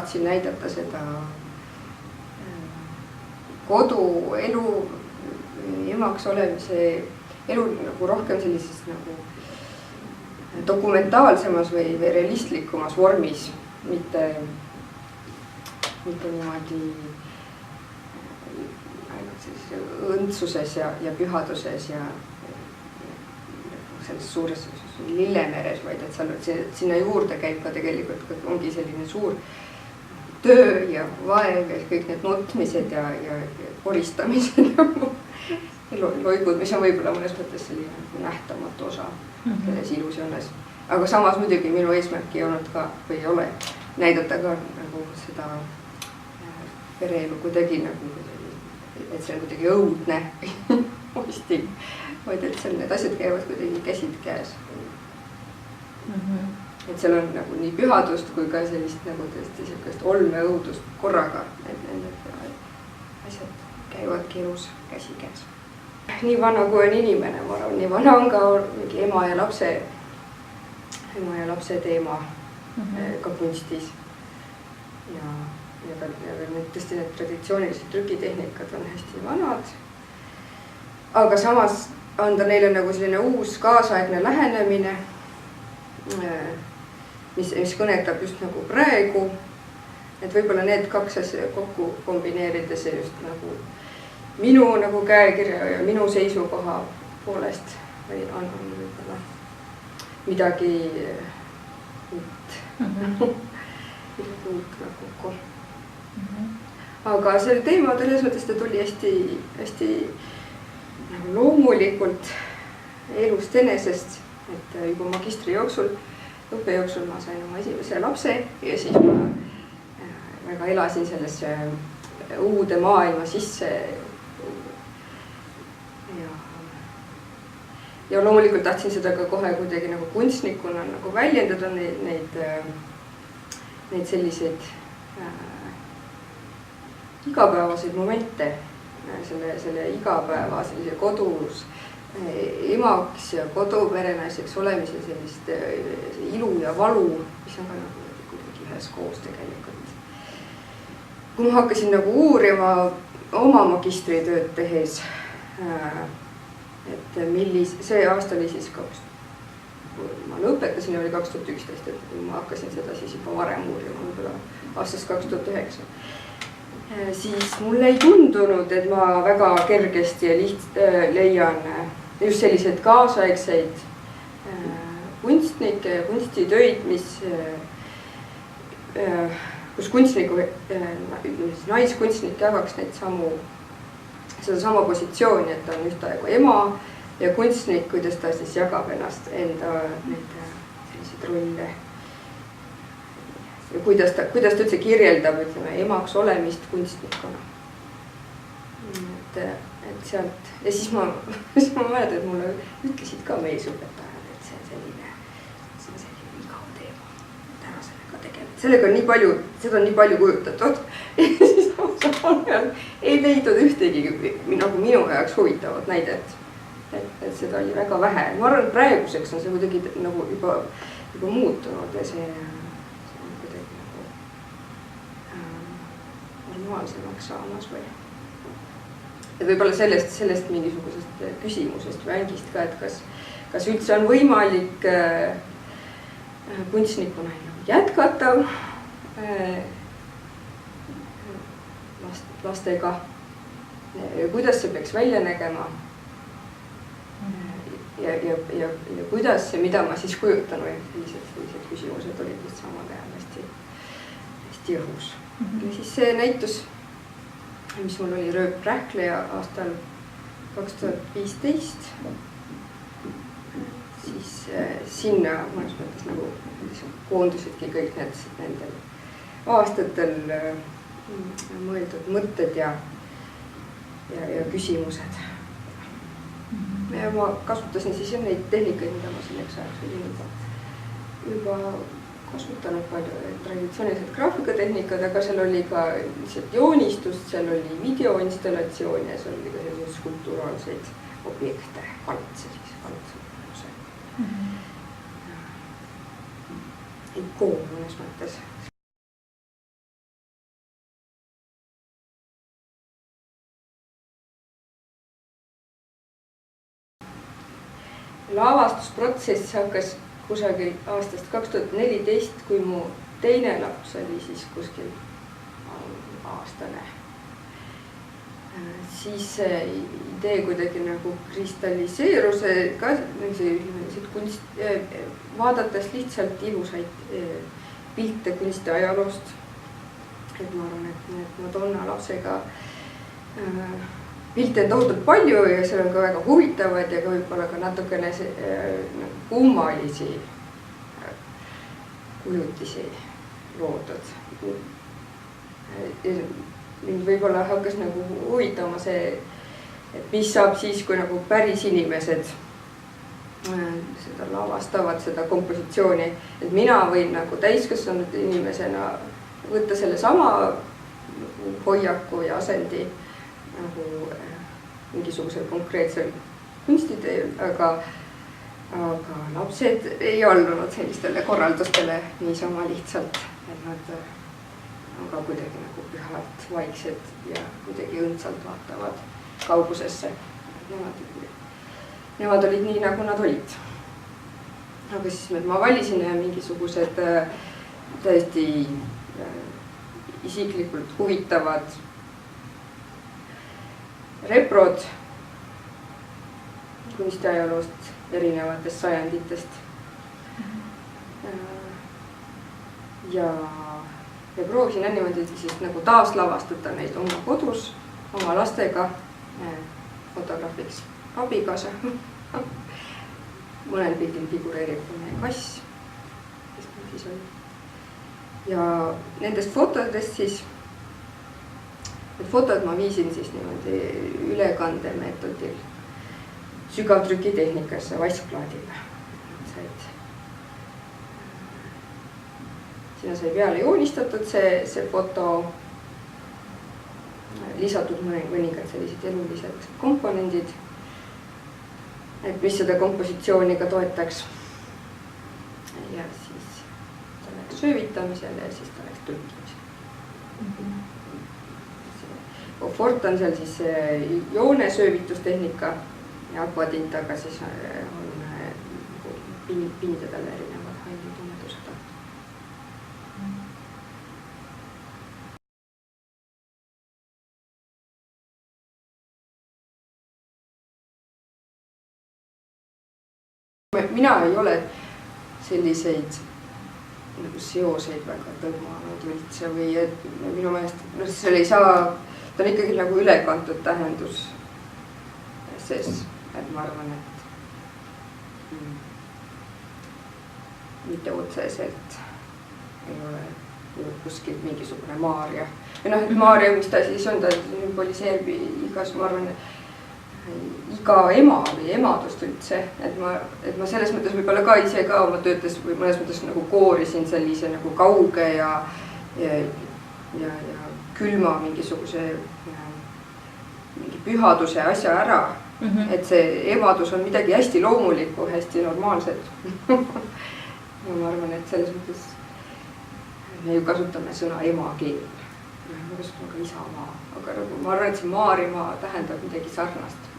tahtsin näidata seda koduelu, emaks olemise elu nagu rohkem sellises nagu dokumentaalsemas või realistlikumas vormis, mitte niimoodi ainult õndsuses ja pühaduses ja selles suures lillemeres, vaid et seal sinna juurde käib ka tegelikult ongi selline suur töö ja vaev ja kõik need nutmised ja koristamised ja loigud, mis on võib-olla mõnes mõttes selline nähtamatu osa selles ilusiones. Aga samas muidugi minu eesmärk ei olnud ka või ei ole näidata ka nagu seda pereelu kuidagi nagu, et see on kuidagi õudne posting, vaid et seal need asjad käivad kuidagi käsid käes. Et seal on nagu nii pühadust kui ka sellist nagu tõesti sellist olmeõudust korraga, et need asjad käivadki elus käsi käes. Nii vana kui on inimene, ma arvan, nii vana on ka mingi ema ja lapse teema ka kunstis. Ja tõesti need traditsioonilised trükitehnikad on hästi vanad, aga samas anda neile nagu selline uus kaasaegne lähenemine, mis kõnetab just nagu praegu, et võib-olla need kaks asja kokku kombineerides just nagu minu nagu käekirja ja minu seisukoha poolest või on võib-olla midagi uut nagu kokku. Aga selle teema selles mõttes ta tuli hästi nagu loomulikult elust enesest, et juba magistri jooksul, õppe jooksul ma sain oma esimese lapse ja siis ma väga elasin sellesse uude maailma sisse. Ja loomulikult tahtsin seda ka kohe kuidagi nagu kunstnikuna nagu väljendada neid selliseid igapäevaseid momente, selle igapäeva sellise kodus emaks ja koduperenaiseks olemise sellist ilu ja valu, mis on ka nagu kuidagi üheskoos tegelikult. Kui ma hakkasin nagu uurima oma magistritööd tehes, et see aasta oli siis ma lõpetasin ja oli 2011, et ma hakkasin seda siis juba varem uurima, võib-olla aastast 2009. Siis mulle ei tundunud, et ma väga kergesti ja leian just selliseid kaasaegseid kunstnikke ja kunstitöid, kus kunstniku, naiskunstnik jagaks seda sama positsiooni, et ta on ühtaegu ema ja kunstnik, kuidas ta siis jagab ennast enda selliseid rolle. Ja kuidas ta üldse kirjeldab, ütleme, emaks olemist kunstnikuna. Et sealt, ja siis ma mäletan, et mulle ütlesid ka meesõpetajad, et see on selline igav teema, täna sellega tegeleda. Sellega on nii palju kujutatud. Ja siis ma ei leidnud ühtegi nagu minu jaoks huvitavat näidet, et seda oli väga vähe. Ma arvan, et praeguseks on see kuidagi nagu juba muutunud ja see on kuidagi nagu normaalsemaks saamas või. Et võib-olla sellest mingisugusest küsimusest või ängist ka, et kas üldse on võimalik kunstnikuna jätkata lastega ja kuidas see peaks välja nägema ja kuidas ja mida ma siis kujutan või sellised küsimused olid vist samal ajal hästi õhus. Ja siis see näitus, mis mul oli Rööp Rähkleja aastal 2015, siis sinna mõnes mõttes nagu koondusidki kõik nendel aastatel mõeldud mõtted ja küsimused. Ja ma kasutasin siis neid tehnikaid, mida ma selleks ajaks olin juba kasutanud palju traditsioonilised graafikatehnikad, aga seal oli ka lihtsalt joonistust, seal oli videoinstallatsioon ja seal oli ka selliseid skulpturaalseid objekte, kaldse. Ikoon mõnes mõttes. lavastusprotsess hakkas kusagil aastast 2014, kui mu teine laps oli siis kuskil aastane. Siis see idee kuidagi nagu kristalliseerus ka kunst, vaadates lihtsalt ilusaid pilte kunstiajaloost. Et ma arvan, et need Madonna lapsega pilte on tohutult palju ja seal on ka väga huvitavad ja ka võib-olla ka natukene kummalisi kujutisi loodud. Mind võib-olla hakkas nagu huvitama see, et mis saab siis, kui nagu päris inimesed seda lavastavad, seda kompositsiooni, et mina võin nagu täiskasvanud inimesena võtta selle sama hoiaku ja asendi nagu mingisugusel konkreetsel kunstiteel, aga lapsed ei allunud sellistele korraldustele niisama lihtsalt, et nad on ka kuidagi nagu pühalt vaiksed ja kuidagi õndsalt vaatavad kaugusesse. Nemad olid nii, nagu nad olid. Aga siis ma valisin mingisugused täiesti isiklikult huvitavad reprod kunstiajaloost erinevatest sajanditest. Ja proovisin niimoodi siis nagu taaslavastada neid oma kodus, oma lastega, fotograafiks abikaasa. Mõnel pildil figureerib meie kass, kes meil siis oli. Ja nendest fotodest siis, need fotod ma viisin siis niimoodi ülekandemeetodil sügavtrükitehnikasse vaskplaadile. Sinna sai peale joonistatud see foto, lisatud mõningad sellised elulised komponendid, et mis seda kompositsiooni ka toetaks. Ja siis ta läks söövitamisele ja siis ta läks tõlkimisele. Fort on seal siis joone söövitustehnika ja aquatintaga siis on pindadel erinevad ainetumedused. Mina ei ole selliseid nagu seoseid väga tõmmanud üldse või et minu meelest seal ei saa, ta on ikkagi nagu ülekantud tähendus sees, et ma arvan, et mitte otseselt ei ole kuskil mingisugune Maarja. Ja et Maarja, mis ta siis on, ta sümboliseerib igas, ma arvan, iga ema või emadust üldse, et ma selles mõttes võib-olla ka ise ka oma töötes või mõnes mõttes nagu koorisin sellise nagu kauge ja külma mingisuguse mingi pühaduse asja ära, et see emadus on midagi hästi loomulikku, hästi normaalset. Ja ma arvan, et selles mõttes me ju kasutame sõna emakeel, me kasutame ka isamaa, aga ma arvan, et see Maarimaa tähendab midagi sarnast.